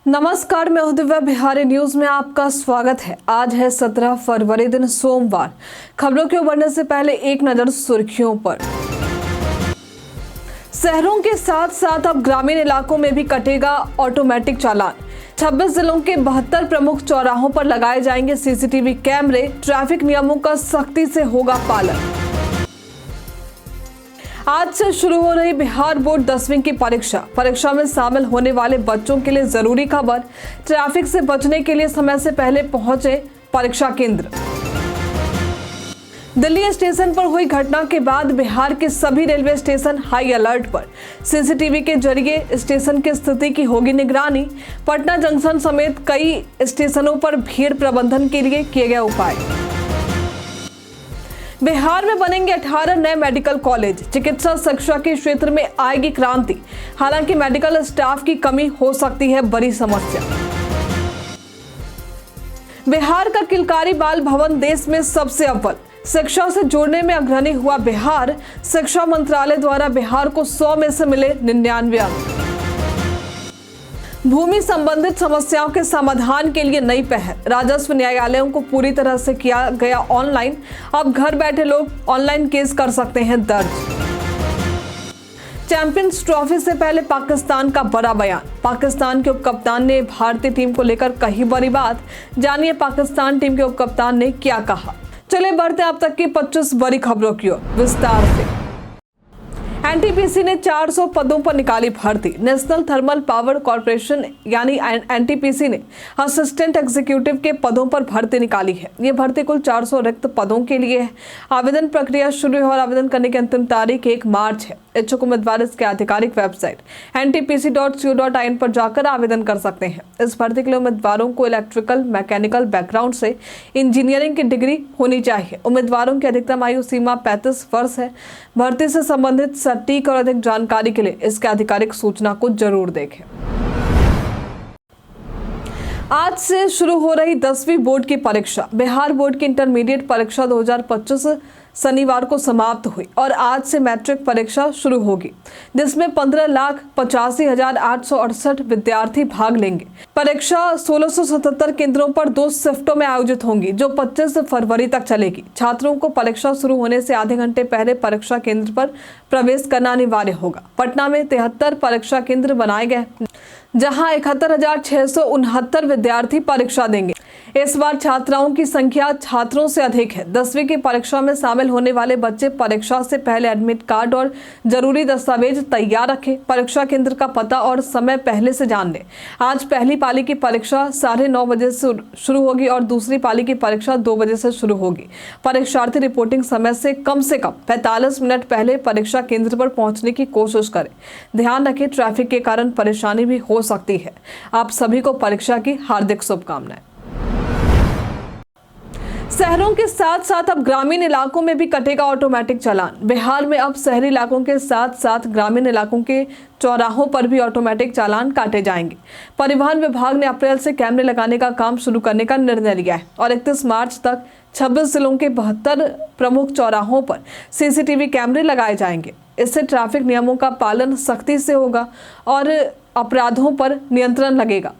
नमस्कार, मैं हूं दिव्या। बिहारी न्यूज में आपका स्वागत है। आज है 17 फरवरी, दिन सोमवार। खबरों के बढ़ने से पहले एक नजर सुर्खियों पर। शहरों के साथ साथ अब ग्रामीण इलाकों में भी कटेगा ऑटोमेटिक चालान। 26 जिलों के 72 प्रमुख चौराहों पर लगाए जाएंगे सीसीटीवी कैमरे। ट्रैफिक नियमों का सख्ती से होगा पालन। आज से शुरू हो रही बिहार बोर्ड 10वीं की परीक्षा में शामिल होने वाले बच्चों के लिए जरूरी खबर। ट्रैफिक से बचने के लिए समय से पहले पहुंचे परीक्षा केंद्र। दिल्ली स्टेशन पर हुई घटना के बाद बिहार के सभी रेलवे स्टेशन हाई अलर्ट पर। सीसीटीवी के जरिए स्टेशन की स्थिति की होगी निगरानी। पटना जंक्शन समेत कई स्टेशनों पर भीड़ प्रबंधन के लिए किए गए उपाय। बिहार में बनेंगे 18 नए मेडिकल कॉलेज। चिकित्सा शिक्षा के क्षेत्र में आएगी क्रांति। हालांकि मेडिकल स्टाफ की कमी हो सकती है बड़ी समस्या। बिहार का किलकारी बाल भवन देश में सबसे अव्वल। शिक्षा से जोड़ने में अग्रणी हुआ बिहार। शिक्षा मंत्रालय द्वारा बिहार को 100 में से मिले 99 अंक। भूमि संबंधित समस्याओं के समाधान के लिए नई पहल। राजस्व न्यायालयों को पूरी तरह से किया गया ऑनलाइन। अब घर बैठे लोग ऑनलाइन केस कर सकते हैं दर्ज। चैंपियंस ट्रॉफी से पहले पाकिस्तान का बड़ा बयान। पाकिस्तान के उपकप्तान ने भारतीय टीम को लेकर कही बड़ी बात। जानिए पाकिस्तान टीम के उपकप्तान ने क्या कहा। चलिए बढ़ते अब तक की 25 बड़ी खबरों की ओर विस्तार से। एनटीपीसी ने 400 पदों पर निकाली भर्ती। नेशनल थर्मल पावर कॉर्पोरेशन यानी एनटीपीसी ने असिस्टेंट एग्जीक्यूटिव के पदों पर भर्ती निकाली है। ये भर्ती कुल 400 रिक्त पदों के लिए है। आवेदन प्रक्रिया शुरू है और आवेदन करने की अंतिम तारीख 1 मार्च है। इच्छुक उम्मीदवार इसके आधिकारिक वेबसाइट ntpc.co.in पर जाकर आवेदन कर सकते हैं। इस भर्ती के लिए उम्मीदवारों को इलेक्ट्रिकल मैकेनिकल बैकग्राउंड से इंजीनियरिंग की डिग्री होनी चाहिए। उम्मीदवारों की अधिकतम आयु सीमा 35 वर्ष है। भर्ती से संबंधित सटीक और अधिक जानकारी के लिए इसके आधिकारिक सूचना को जरूर देखें। आज से शुरू हो रही 10वीं बोर्ड की परीक्षा। बिहार बोर्ड की इंटरमीडिएट परीक्षा 2025 शनिवार को समाप्त हुई और आज से मैट्रिक परीक्षा शुरू होगी, जिसमें 15,85,868 विद्यार्थी भाग लेंगे। परीक्षा 1677 केंद्रों पर 2 शिफ्टों में आयोजित होंगी, जो 25 फरवरी तक चलेगी। छात्रों को परीक्षा शुरू होने से आधे घंटे पहले परीक्षा केंद्र पर प्रवेश करना अनिवार्य होगा। पटना में 73 परीक्षा केंद्र बनाए गए, जहां 71,669 विद्यार्थी परीक्षा देंगे। इस बार छात्राओं की संख्या छात्रों से अधिक है। 10वीं की परीक्षा में शामिल होने वाले बच्चे परीक्षा से पहले एडमिट कार्ड और जरूरी दस्तावेज तैयार रखें। परीक्षा केंद्र का पता और समय पहले से जान लें। आज पहली पाली की परीक्षा 9:30 बजे से शुरू होगी और दूसरी पाली की परीक्षा 2 बजे से शुरू होगी। परीक्षार्थी रिपोर्टिंग समय से कम 45 मिनट पहले परीक्षा केंद्र पर पहुंचने की कोशिश करें। ध्यान रखें, ट्रैफिक के कारण परेशानी भी हो सकती है। आप सभी को परीक्षा की हार्दिक शुभकामनाएं। शहरों के साथ साथ अब ग्रामीण इलाकों में भी कटेगा ऑटोमेटिक चालान। बिहार में अब शहरी इलाकों के साथ साथ ग्रामीण इलाकों के चौराहों पर भी ऑटोमेटिक चालान काटे जाएंगे। परिवहन विभाग ने अप्रैल से कैमरे लगाने का काम शुरू करने का निर्णय लिया है और 31 मार्च तक 26 जिलों के 72 प्रमुख चौराहों पर सीसीटीवी कैमरे लगाए जाएंगे। इससे ट्रैफिक नियमों का पालन सख्ती से होगा और अपराधों पर नियंत्रण लगेगा।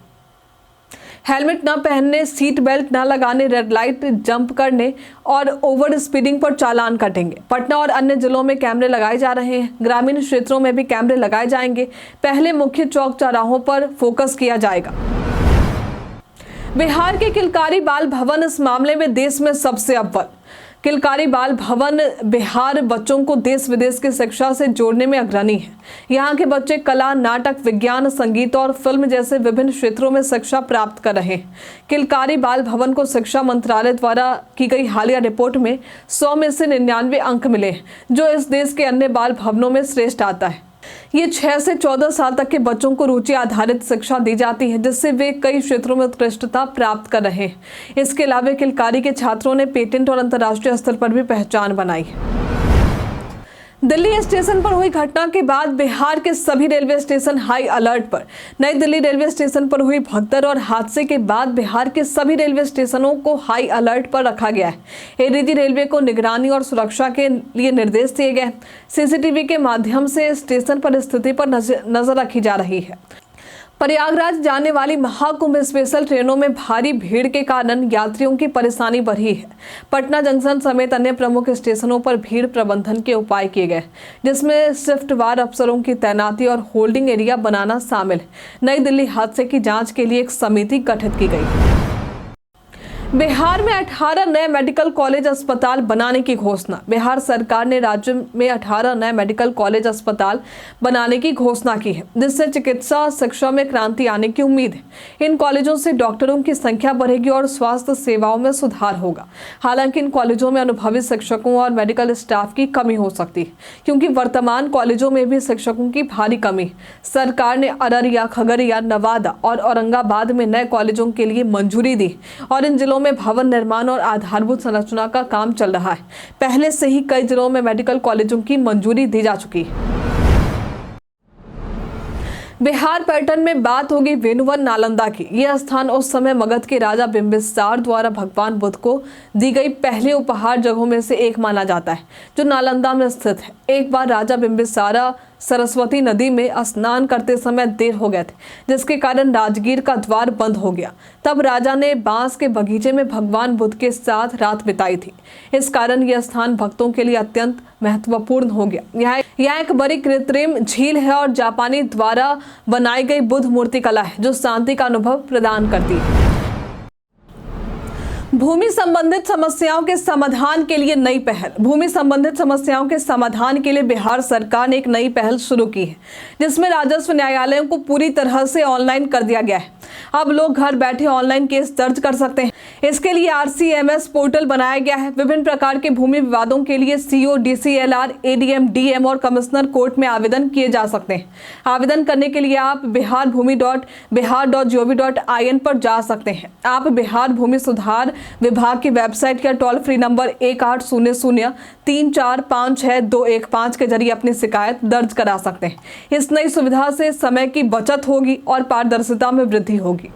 हेलमेट न पहनने, सीट बेल्ट न लगाने, रेड लाइट जंप करने और ओवर स्पीडिंग पर चालान कटेंगे। पटना और अन्य जिलों में कैमरे लगाए जा रहे हैं। ग्रामीण क्षेत्रों में भी कैमरे लगाए जाएंगे। पहले मुख्य चौक चौराहों पर फोकस किया जाएगा। बिहार के किलकारी बाल भवन इस मामले में देश में सबसे अव्वल। किलकारी बाल भवन बिहार बच्चों को देश विदेश की शिक्षा से जोड़ने में अग्रणी है। यहाँ के बच्चे कला, नाटक, विज्ञान, संगीत और फिल्म जैसे विभिन्न क्षेत्रों में शिक्षा प्राप्त कर रहे हैं। किलकारी बाल भवन को शिक्षा मंत्रालय द्वारा की गई हालिया रिपोर्ट में 100 में से 99 अंक मिले हैं, जो इस देश के अन्य बाल भवनों में श्रेष्ठ आता है। ये 6 से 14 साल तक के बच्चों को रुचि आधारित शिक्षा दी जाती है, जिससे वे कई क्षेत्रों में उत्कृष्टता प्राप्त कर रहे हैं। इसके अलावा किलकारी के छात्रों ने पेटेंट और अंतर्राष्ट्रीय स्तर पर भी पहचान बनाई है। दिल्ली स्टेशन पर हुई घटना के बाद बिहार के सभी रेलवे स्टेशन हाई अलर्ट पर। नई दिल्ली रेलवे स्टेशन पर हुई भगदड़ और हादसे के बाद बिहार के सभी रेलवे स्टेशनों को हाई अलर्ट पर रखा गया है। एडीजी रेलवे को निगरानी और सुरक्षा के लिए निर्देश दिए गए। सीसीटीवी के माध्यम से स्टेशन पर स्थिति पर नजर रखी जा रही है। प्रयागराज जाने वाली महाकुंभ स्पेशल ट्रेनों में भारी भीड़ के कारण यात्रियों की परेशानी बढ़ी है। पटना जंक्शन समेत अन्य प्रमुख स्टेशनों पर भीड़ प्रबंधन के उपाय किए गए, जिसमें शिफ्टवार अफसरों की तैनाती और होल्डिंग एरिया बनाना शामिल है। नई दिल्ली हादसे की जांच के लिए एक समिति गठित की गई। बिहार में 18 नए मेडिकल कॉलेज अस्पताल बनाने की घोषणा। बिहार सरकार ने राज्य में 18 नए मेडिकल कॉलेज अस्पताल बनाने की घोषणा की है, जिससे चिकित्सा शिक्षा में क्रांति आने की उम्मीद है। इन कॉलेजों से डॉक्टरों की संख्या बढ़ेगी और स्वास्थ्य सेवाओं में सुधार होगा। हालांकि इन कॉलेजों में अनुभवी शिक्षकों और मेडिकल स्टाफ की कमी हो सकती है, क्योंकि वर्तमान कॉलेजों में भी शिक्षकों की भारी कमी है। सरकार ने अररिया, खगड़िया, नवादा और औरंगाबाद में नए कॉलेजों के लिए मंजूरी दी और इन जिलों में भवन निर्माण और आधारभूत संरचना का काम चल रहा है। पहले से ही कई जिलों में मेडिकल कॉलेजों की मंजूरी दी जा चुकी है। बिहार पर्यटन में बात होगी वेनुवन नालंदा की। यह स्थान उस समय मगध के राजा बिंबिसार द्वारा भगवान बुद्ध को दी गई पहले उपहार जगहों में से एक माना जाता है, जो नालंदा में स्थित है। एक बार राजा बिंबिसारा सरस्वती नदी में स्नान करते समय देर हो गए थे, जिसके कारण राजगीर का द्वार बंद हो गया। तब राजा ने बांस के बगीचे में भगवान बुद्ध के साथ रात बिताई थी। इस कारण यह स्थान भक्तों के लिए अत्यंत महत्वपूर्ण हो गया। यहाँ एक बड़ी कृत्रिम झील है और जापानी द्वारा बनाई गई बुद्ध मूर्ति कला है, जो शांति का अनुभव प्रदान करती है। भूमि संबंधित समस्याओं के समाधान के लिए नई पहल। भूमि संबंधित समस्याओं के समाधान के लिए बिहार सरकार ने एक नई पहल शुरू की है, जिसमें राजस्व न्यायालयों को पूरी तरह से ऑनलाइन कर दिया गया है। अब लोग घर बैठे ऑनलाइन केस दर्ज कर सकते हैं। इसके लिए RCMS पोर्टल बनाया गया है। विभिन्न प्रकार के भूमि विवादों के लिए CO, DCLR, ADM, DM और कमिश्नर कोर्ट में आवेदन किए जा सकते हैं। आवेदन करने के लिए आप biharbhumi.bihar.gov.in पर जा सकते हैं। आप बिहार भूमि सुधार विभाग की वेबसाइट या टोल फ्री नंबर 1800-3456-215 के जरिए अपनी शिकायत दर्ज करा सकते हैं। इस नई सुविधा से समय की बचत होगी और पारदर्शिता में वृद्धि होगी।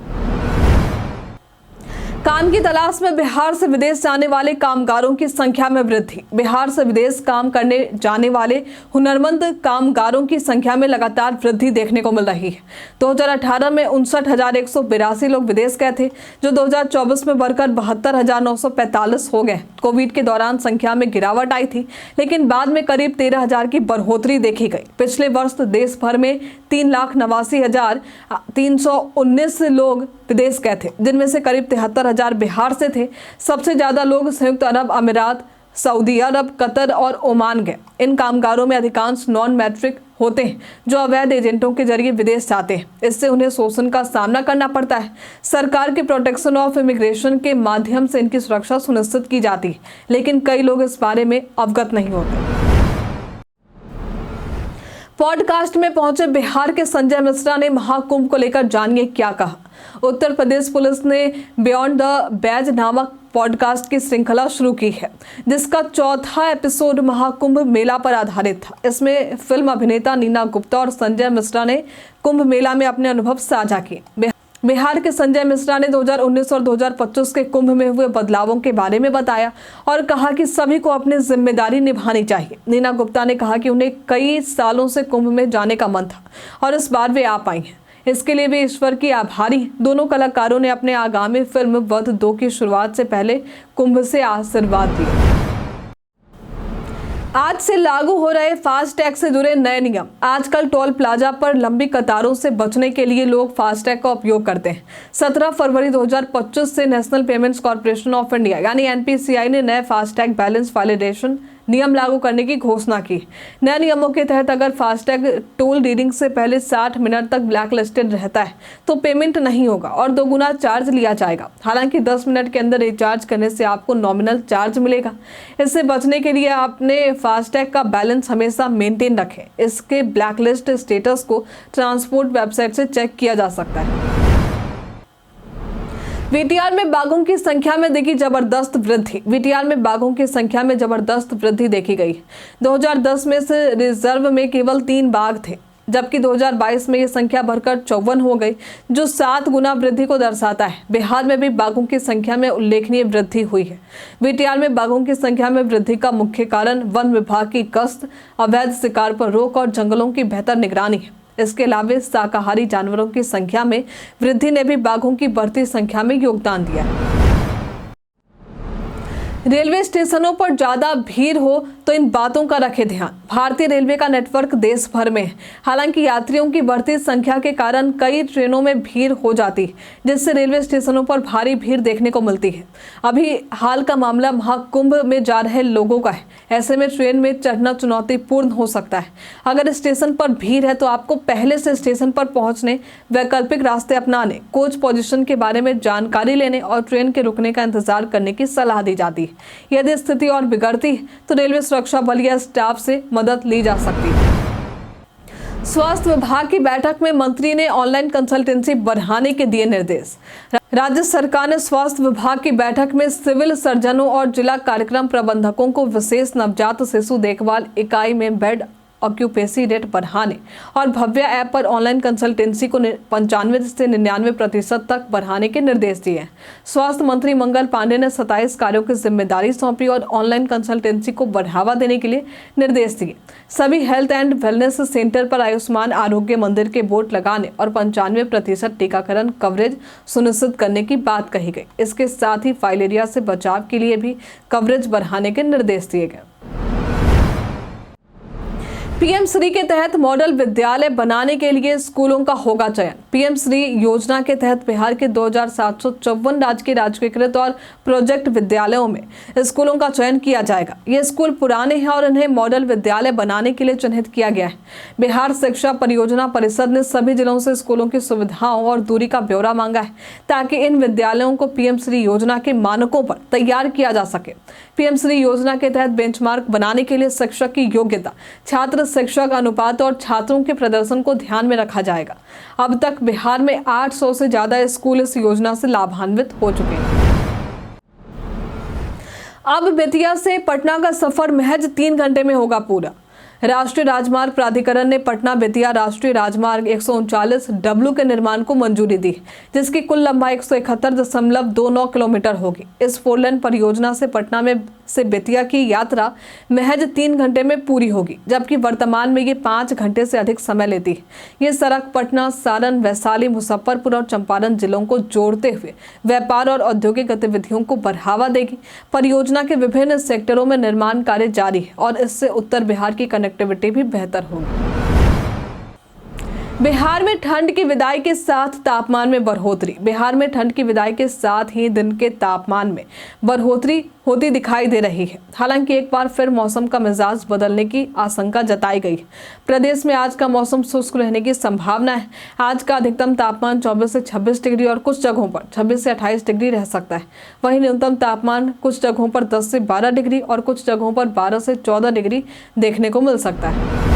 काम की तलाश में बिहार से विदेश जाने वाले कामगारों की संख्या में वृद्धि। बिहार से विदेश काम करने जाने वाले हुनरमंद कामगारों की संख्या में लगातार वृद्धि देखने को मिल रही है। 2018 में 59,182 लोग विदेश गए थे, जो 2024 में बढ़कर 72,945 हो गए। कोविड के दौरान संख्या में गिरावट आई थी, लेकिन बाद में करीब 13,000 की बढ़ोतरी देखी गई। पिछले वर्ष देश भर में 3,89,319 लोग विदेश गए थे, जिनमें से करीब 73,000 बिहार से थे। सबसे ज्यादा लोग संयुक्त अरब अमीरात, सऊदी अरब, कतर और ओमान गए। इन कामगारों में अधिकांश नॉन मैट्रिक होते हैं, जो अवैध एजेंटों के जरिए विदेश जाते हैं। इससे उन्हें शोषण का सामना करना पड़ता है। सरकार के प्रोटेक्शन ऑफ इमिग्रेशन के माध्यम से इनकी सुरक्षा सुनिश्चित की जाती है, लेकिन कई लोग इस बारे में अवगत नहीं होते। पॉडकास्ट में पहुंचे बिहार के संजय मिश्रा ने महाकुंभ को लेकर जानिए क्या कहा। उत्तर प्रदेश पुलिस ने बियॉन्ड द बैज नामक पॉडकास्ट की श्रृंखला शुरू की है, जिसका चौथा एपिसोड महाकुंभ मेला पर आधारित था। इसमें फिल्म अभिनेता नीना गुप्ता और संजय मिश्रा ने कुंभ मेला में अपने अनुभव साझा किए। बिहार के संजय मिश्रा ने 2019 और 2025 के कुंभ में हुए बदलावों के बारे में बताया और कहा कि सभी को अपनी जिम्मेदारी निभानी चाहिए। नीना गुप्ता ने कहा कि उन्हें कई सालों से कुंभ में जाने का मन था और इस बार वे आ पाई हैं। इसके लिए वे ईश्वर की आभारी। दोनों कलाकारों ने अपने आगामी फिल्म वध 2 की शुरुआत से पहले कुंभ से आशीर्वाद दिया। आज से लागू हो रहे फास्टैग से जुड़े नए नियम। आजकल टोल प्लाजा पर लंबी कतारों से बचने के लिए लोग फास्टैग का उपयोग करते हैं। 17 फरवरी 2025 से national payments corporation of India यानी NPCI ने नए फास्टैग बैलेंस वैलिडेशन नियम लागू करने की घोषणा की। नए नियमों के तहत अगर फास्टैग टोल रीडिंग से पहले 60 मिनट तक ब्लैक लिस्टेड रहता है तो पेमेंट नहीं होगा और 2 गुना चार्ज लिया जाएगा। हालांकि 10 मिनट के अंदर रिचार्ज करने से आपको नॉमिनल चार्ज मिलेगा। इससे बचने के लिए आपने फास्टैग का बैलेंस हमेशा मेंटेन रखें। इसके ब्लैकलिस्ट स्टेटस को ट्रांसपोर्ट वेबसाइट से चेक किया जा सकता है। VTR में बाघों की संख्या में देखी जबरदस्त वृद्धि। VTR में बाघों की संख्या में जबरदस्त वृद्धि देखी गई। 2010 में से रिजर्व में केवल 3 बाघ थे, जबकि 2022 में ये संख्या बढ़कर 54 हो गई, जो 7 गुना वृद्धि को दर्शाता है। बिहार में भी बाघों की संख्या में उल्लेखनीय वृद्धि हुई है। VTR में बाघों की संख्या में वृद्धि का मुख्य कारण वन विभाग की गश्त, अवैध शिकार पर रोक और जंगलों की बेहतर निगरानी है। इसके अलावा शाकाहारी जानवरों की संख्या में वृद्धि ने भी बाघों की बढ़ती संख्या में योगदान दिया है। रेलवे स्टेशनों पर ज्यादा भीड़ हो तो इन बातों का रखें ध्यान। भारतीय रेलवे का नेटवर्क देश भर में है। हालांकि यात्रियों की बढ़ती संख्या के कारण कई ट्रेनों में भीड़ हो जाती है, जिससे रेलवे स्टेशनों पर भारी भीड़ देखने को मिलती है। अभी हाल का मामला महाकुंभ में जा रहे लोगों का है। ऐसे में ट्रेन में चढ़ना चुनौतीपूर्ण हो सकता है। अगर स्टेशन पर भीड़ है तो आपको पहले से स्टेशन पर पहुंचने, वैकल्पिक रास्ते अपनाने, कोच पोजीशन के बारे में जानकारी लेने और ट्रेन के रुकने का इंतजार करने की सलाह दी जाती है। यदि स्थिति और बिगड़ती है तो रेलवे सुरक्षा बल या स्टाफ से मदद ली जा सकती है। स्वास्थ्य विभाग की बैठक में मंत्री ने ऑनलाइन कंसल्टेंसी बढ़ाने के दिए निर्देश। राज्य सरकार ने स्वास्थ्य विभाग की बैठक में सिविल सर्जनों और जिला कार्यक्रम प्रबंधकों को विशेष नवजात शिशु देखभाल इकाई में बेड ऑक्यूपेसी रेट बढ़ाने और भव्य ऐप पर ऑनलाइन कंसल्टेंसी को 95 से 99% तक बढ़ाने के निर्देश दिए। स्वास्थ्य मंत्री मंगल पांडे ने 27 कार्यों की जिम्मेदारी सौंपी और ऑनलाइन कंसल्टेंसी को बढ़ावा देने के लिए निर्देश दिए। सभी हेल्थ एंड वेलनेस सेंटर पर आयुष्मान आरोग्य मंदिर के बोर्ड लगाने और 95% टीकाकरण कवरेज सुनिश्चित करने की बात कही गई। इसके साथ ही फाइलेरिया से बचाव के लिए भी कवरेज बढ़ाने के निर्देश दिए गए। पीएम श्री के तहत मॉडल विद्यालय बनाने के लिए स्कूलों का होगा चयन। पीएम श्री योजना के तहत बिहार के 2754 राजकीयकृत और प्रोजेक्ट विद्यालयों में स्कूलों का चयन किया जाएगा। ये स्कूल पुराने हैं और इन्हें मॉडल विद्यालय बनाने के लिए चिन्हित किया गया है। बिहार शिक्षा परियोजना परिषद ने सभी जिलों से स्कूलों की सुविधाओं और दूरी का ब्यौरा मांगा है, ताकि इन विद्यालयों को पीएम श्री योजना के मानकों पर तैयार किया जा सके। पीएम श्री योजना के तहत बेंचमार्क बनाने के लिए शिक्षक की योग्यता, छात्र शिक्षक अनुपात और छात्रों के प्रदर्शन को ध्यान में रखा जाएगा। अब तक बिहार में 800 से ज्यादा स्कूल इस योजना से लाभान्वित हो चुके हैं। अब बेतिया से पटना का सफर महज 3 घंटे में होगा पूरा। राष्ट्रीय राजमार्ग प्राधिकरण ने पटना बेतिया राष्ट्रीय राजमार्ग 139W के निर्माण को मंजूरी दी, जिसकी कुल लंबाई 171.29 किलोमीटर होगी। इस 4 लेन परियोजना से पटना में से बेतिया की यात्रा महज 3 घंटे में पूरी होगी, जबकि वर्तमान में ये 5 घंटे से अधिक समय लेती है। ये सड़क पटना, सारण, वैशाली, मुजफ्फरपुर और चंपारण जिलों को जोड़ते हुए व्यापार और औद्योगिक गतिविधियों को बढ़ावा देगी। परियोजना के विभिन्न सेक्टरों में निर्माण कार्य जारी है और इससे उत्तर बिहार की कनेक्टिविटी भी बेहतर होगी। बिहार में ठंड की विदाई के साथ तापमान में बढ़ोतरी। बिहार में ठंड की विदाई के साथ ही दिन के तापमान में बढ़ोतरी होती दिखाई दे रही है। हालांकि एक बार फिर मौसम का मिजाज बदलने की आशंका जताई गई है। प्रदेश में आज का मौसम शुष्क रहने की संभावना है। आज का अधिकतम तापमान 24 से 26 डिग्री और कुछ जगहों पर 26 से 28 डिग्री रह सकता है। वहीं न्यूनतम तापमान कुछ जगहों पर 10 से 12 डिग्री और कुछ जगहों पर 12 से 14 डिग्री देखने को मिल सकता है।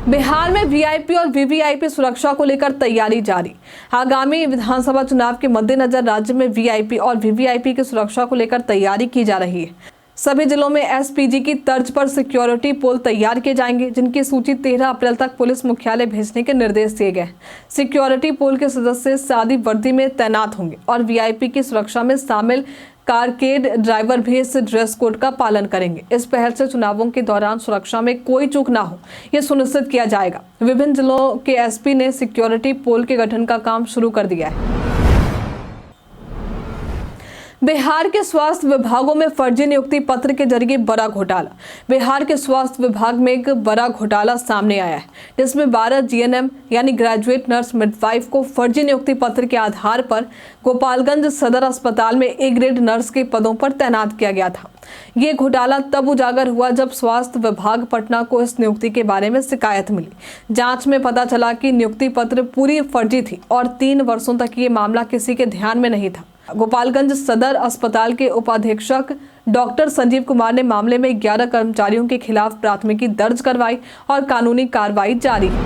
बिहार में वीआईपी और वीवीआईपी सुरक्षा को लेकर तैयारी जारी। आगामी विधानसभा चुनाव के मद्देनजर राज्य में वीआईपी और वीवीआईपी की सुरक्षा को लेकर तैयारी की जा रही है। सभी जिलों में एसपीजी की तर्ज पर सिक्योरिटी पोल तैयार किए जाएंगे, जिनकी सूची 13 अप्रैल तक पुलिस मुख्यालय भेजने के निर्देश दिए गए। सिक्योरिटी पोल के सदस्य सादी वर्दी में तैनात होंगे और वीआईपी की सुरक्षा में शामिल कारकेड ड्राइवर भी इस ड्रेस कोड का पालन करेंगे। इस पहल से चुनावों के दौरान सुरक्षा में कोई चूक ना हो, यह सुनिश्चित किया जाएगा। विभिन्न जिलों के एसपी ने सिक्योरिटी पोल के गठन का काम शुरू कर दिया है। बिहार के स्वास्थ्य विभागों में फर्जी नियुक्ति पत्र के जरिए बड़ा घोटाला। बिहार के स्वास्थ्य विभाग में एक बड़ा घोटाला सामने आया है, जिसमें 12 जीएनएम यानी ग्रेजुएट नर्स मिडवाइफ को फर्जी नियुक्ति पत्र के आधार पर गोपालगंज सदर अस्पताल में ए ग्रेड नर्स के पदों पर तैनात किया गया था। ये घोटाला तब उजागर हुआ जब स्वास्थ्य विभाग पटना को इस नियुक्ति के बारे में शिकायत मिली। जांच में पता चला कि नियुक्ति पत्र पूरी फर्जी थी और 3 वर्षों तक ये मामला किसी के ध्यान में नहीं था। गोपालगंज सदर अस्पताल के उपाधीक्षक डॉक्टर संजीव कुमार ने मामले में 11 कर्मचारियों के खिलाफ प्राथमिकी दर्ज करवाई और कानूनी कार्रवाई जारी है।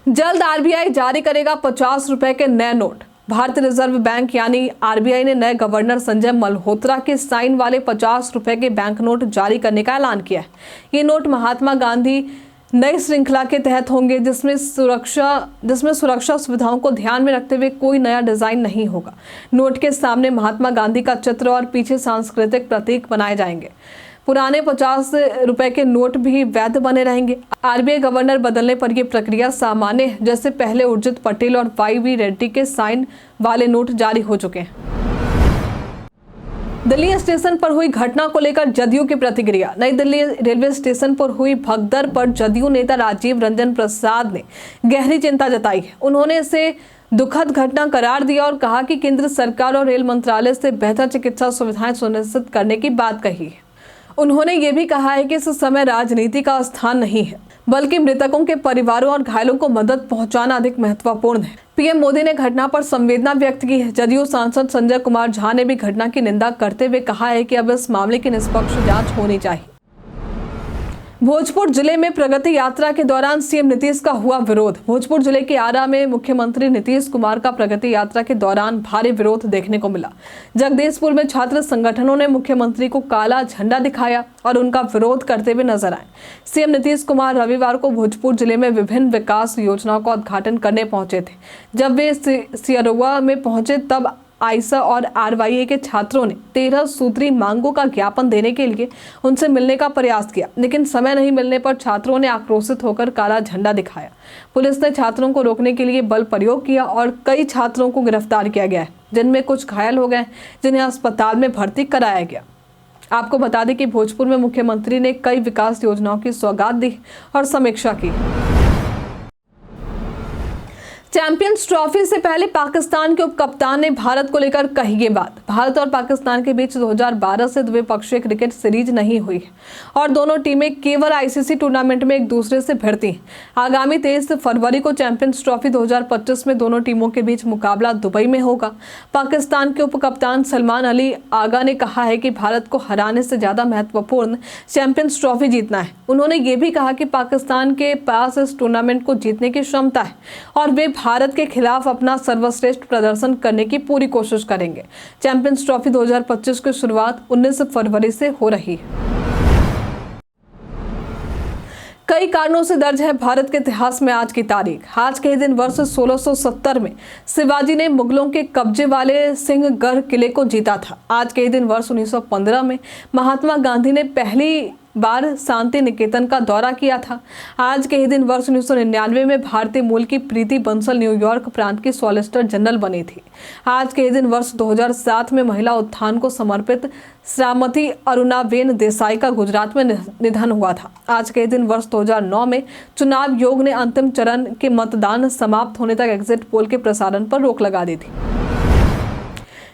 जल्द आरबीआई जारी करेगा 50 रुपए के नए नोट। भारतीय रिजर्व बैंक यानी आरबीआई ने नए गवर्नर संजय मल्होत्रा के साइन वाले 50 रुपए के बैंक नोट जारी करने का ऐलान किया है। ये नोट महात्मा गांधी नई श्रृंखला के तहत होंगे, जिसमें सुरक्षा सुविधाओं को ध्यान में रखते हुए कोई नया डिजाइन नहीं होगा। नोट के सामने महात्मा गांधी का चित्र और पीछे सांस्कृतिक प्रतीक बनाए जाएंगे। पुराने 50 रुपए के नोट भी वैध बने रहेंगे। आरबीआई गवर्नर बदलने पर यह प्रक्रिया सामान्य है, जैसे पहले उर्जित पटेल और वाई रेड्डी के साइन वाले नोट जारी हो चुके हैं। दिल्ली स्टेशन पर हुई घटना को लेकर जदयू की प्रतिक्रिया। नई दिल्ली रेलवे स्टेशन पर हुई भगदड़ पर जदयू नेता राजीव रंजन प्रसाद ने गहरी चिंता जताई है। उन्होंने इसे दुखद घटना करार दिया और कहा कि केंद्र सरकार और रेल मंत्रालय से बेहतर चिकित्सा सुविधाएं सुनिश्चित करने की बात कही है। उन्होंने ये भी कहा है कि इस समय राजनीति का स्थान नहीं है, बल्कि मृतकों के परिवारों और घायलों को मदद पहुंचाना अधिक महत्वपूर्ण है। पीएम मोदी ने घटना पर संवेदना व्यक्त की है। जदयू सांसद संजय कुमार झा ने भी घटना की निंदा करते हुए कहा है कि अब इस मामले की निष्पक्ष जांच होनी चाहिए। भोजपुर जिले में प्रगति यात्रा के दौरान सीएम नीतीश का हुआ विरोध। भोजपुर जिले के आरा में मुख्यमंत्री नीतीश कुमार का प्रगति यात्रा के दौरान भारी विरोध देखने को मिला। जगदीशपुर में छात्र संगठनों ने मुख्यमंत्री को काला झंडा दिखाया और उनका विरोध करते हुए नजर आए। सीएम नीतीश कुमार रविवार को भोजपुर जिले में विभिन्न विकास योजनाओं का उद्घाटन करने पहुंचे थे। जब वे सियरवा में पहुंचे तब आईसा और आरवाईए के छात्रों ने 13 सूत्री मांगों का ज्ञापन देने के लिए उनसे मिलने का प्रयास किया, लेकिन समय नहीं मिलने पर छात्रों ने आक्रोशित होकर काला झंडा दिखाया। पुलिस ने छात्रों को रोकने के लिए बल प्रयोग किया और कई छात्रों को गिरफ्तार किया गया है, जिनमें कुछ घायल हो गए, जिन्हें अस्पताल में भर्ती कराया गया। आपको बता दें कि भोजपुर में मुख्यमंत्री ने कई विकास योजनाओं की सौगात दी और समीक्षा की। चैंपियंस ट्रॉफी से पहले पाकिस्तान के उप कप्तान ने भारत को लेकर कही ये बात। भारत और पाकिस्तान के बीच 2012 से द्विपक्षीय क्रिकेट सीरीज नहीं हुई है और दोनों टीमें केवल आईसीसी टूर्नामेंट में एक दूसरे से भिड़ती हैं। आगामी 23 फरवरी को चैंपियंस ट्रॉफी 2025 में दोनों टीमों के बीच मुकाबला दुबई में होगा। पाकिस्तान के उप कप्तान सलमान अली आगा ने कहा है कि भारत को हराने से ज्यादा महत्वपूर्ण चैंपियंस ट्रॉफी जीतना है। उन्होंने ये भी कहा कि पाकिस्तान के पास इस टूर्नामेंट को जीतने की क्षमता है और वे भारत के खिलाफ अपना सर्वश्रेष्ठ प्रदर्शन करने की पूरी कोशिश करेंगे। चैंपियंस ट्रॉफी 2025 की शुरुआत 19 फरवरी से हो रही है। कई कारणों से दर्ज है भारत के इतिहास में आज की तारीख। आज के दिन वर्ष 1670 में शिवाजी ने मुगलों के कब्जे वाले सिंहगढ़ किले को जीता था। आज के दिन वर्ष 1915 में महात्मा गांधी ने पहली बार शांति निकेतन का दौरा किया था। आज के ही दिन वर्ष 1999 में भारतीय मूल की प्रीति बंसल न्यूयॉर्क प्रांत की सॉलिसिटर जनरल बनी थी। आज के ही दिन वर्ष 2007 में महिला उत्थान को समर्पित श्रीमती अरुणाबेन देसाई का गुजरात में निधन हुआ था। आज के दिन वर्ष 2009 में चुनाव आयोग ने अंतिम चरण के मतदान समाप्त होने तक एग्जिट पोल के प्रसारण पर रोक लगा दी थी।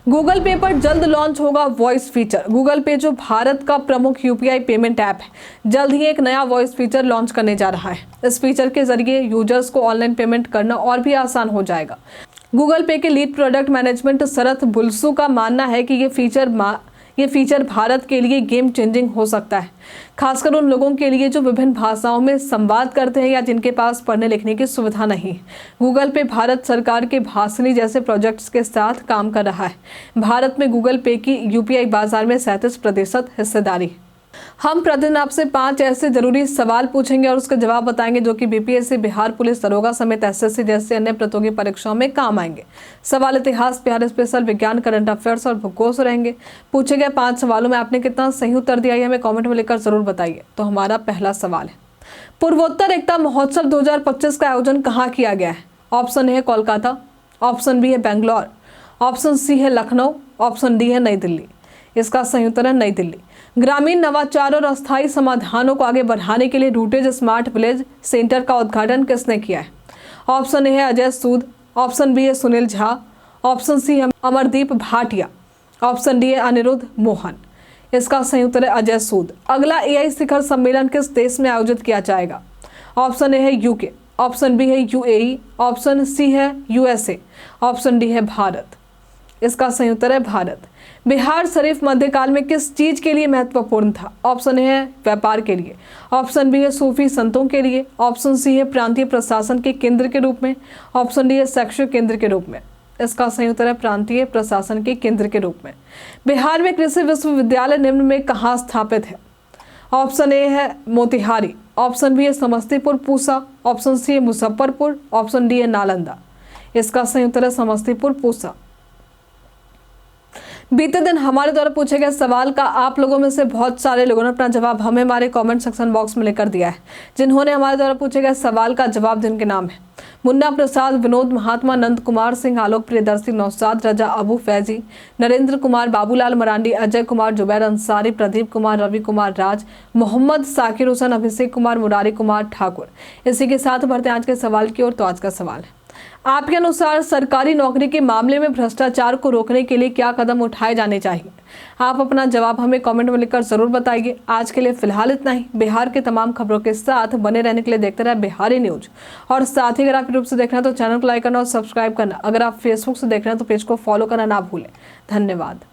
गूगल पे पर जल्द लॉन्च होगा वॉइस फीचर। गूगल पे जो भारत का प्रमुख यूपीआई पेमेंट ऐप है, जल्द ही एक नया वॉइस फीचर लॉन्च करने जा रहा है। इस फीचर के जरिए यूजर्स को ऑनलाइन पेमेंट करना और भी आसान हो जाएगा। गूगल पे के लीड प्रोडक्ट मैनेजमेंट शरत बुलसू का मानना है कि ये फीचर भारत के लिए गेम चेंजिंग हो सकता है, खासकर उन लोगों के लिए जो विभिन्न भाषाओं में संवाद करते हैं या जिनके पास पढ़ने लिखने की सुविधा नहीं है। गूगल पे भारत सरकार के भाषणी जैसे प्रोजेक्ट्स के साथ काम कर रहा है। भारत में गूगल पे की यूपीआई बाजार में 37% हिस्सेदारी है। हम प्रतिदिन आपसे 5 ऐसे जरूरी सवाल पूछेंगे और उसके जवाब बताएंगे जो कि बीपीएससी, बिहार पुलिस दरोगा समेत एसएससी जैसे अन्य प्रतियोगी परीक्षाओं में काम आएंगे। सवाल इतिहास, बिहार स्पेशल, विज्ञान, करंट अफेयर्स और भूगोल से रहेंगे। पूछे गए 5 सवालों में आपने कितना सही उत्तर दिया है हमें कॉमेंट में लिखकर जरूर बताइए। तो हमारा पहला सवाल है, पूर्वोत्तर एकता महोत्सव 2025 का आयोजन कहाँ किया गया है? ऑप्शन ए है कोलकाता, ऑप्शन बी है बेंगलोर, ऑप्शन सी है लखनऊ, ऑप्शन डी है नई दिल्ली। इसका सही उत्तर है नई दिल्ली। ग्रामीण नवाचार और अस्थायी समाधानों को आगे बढ़ाने के लिए रूटेज स्मार्ट विलेज सेंटर का उद्घाटन किसने किया है? ऑप्शन ए है अजय सूद, ऑप्शन बी है सुनील झा, ऑप्शन सी है अमरदीप भाटिया, ऑप्शन डी है अनिरुद्ध मोहन। इसका सही उत्तर है अजय सूद। अगला एआई शिखर सम्मेलन किस देश में आयोजित किया जाएगा? ऑप्शन ए है यूके, ऑप्शन बी है यूएई, ऑप्शन सी है यूएसए, ऑप्शन डी है भारत। इसका सही उत्तर है भारत। बिहार शरीफ मध्यकाल में किस चीज के लिए महत्वपूर्ण था? ऑप्शन ए है व्यापार के लिए, ऑप्शन बी है सूफी संतों के लिए, ऑप्शन सी है प्रांतीय प्रशासन के केंद्र के रूप में, ऑप्शन डी है शैक्षिक केंद्र के रूप में। इसका सही उत्तर है प्रांतीय प्रशासन के केंद्र के रूप में। बिहार में कृषि विश्वविद्यालय निम्न में कहाँ स्थापित है? ऑप्शन ए है मोतिहारी, ऑप्शन बी है समस्तीपुर पूसा, ऑप्शन सी है मुजफ्फरपुर, ऑप्शन डी है नालंदा। इसका सही उत्तर है समस्तीपुर पूसा। बीते दिन हमारे द्वारा पूछे गए सवाल का आप लोगों में से बहुत सारे लोगों ने अपना जवाब हमें हमारे कमेंट सेक्शन बॉक्स में लेकर दिया है। जिन्होंने हमारे द्वारा पूछे गए सवाल का जवाब जिनके नाम है मुन्ना प्रसाद, विनोद महात्मा, नंद कुमार सिंह, आलोक प्रियदर्शी, नौशाद रजा, अबू फैजी, नरेंद्र कुमार, बाबूलाल मरांडी, अजय कुमार, जुबैर अंसारी, प्रदीप कुमार, रवि कुमार राज, मोहम्मद साकिर हुसैन, अभिषेक कुमार, मुरारी कुमार ठाकुर। इसी के साथ बढ़ते हैं आज के सवाल की ओर। तो आज का सवाल है, आपके अनुसार सरकारी नौकरी के मामले में भ्रष्टाचार को रोकने के लिए क्या कदम उठाए जाने चाहिए? आप अपना जवाब हमें कमेंट में लिखकर जरूर बताइए। आज के लिए फिलहाल इतना ही। बिहार के तमाम खबरों के साथ बने रहने के लिए देखते रहे बिहारी न्यूज। और साथ ही अगर आप यूट्यूब से देख रहे हैं तो चैनल को लाइक करना और सब्सक्राइब करना। अगर आप फेसबुक से देख रहे हैं तो पेज को फॉलो करना ना भूलें। धन्यवाद।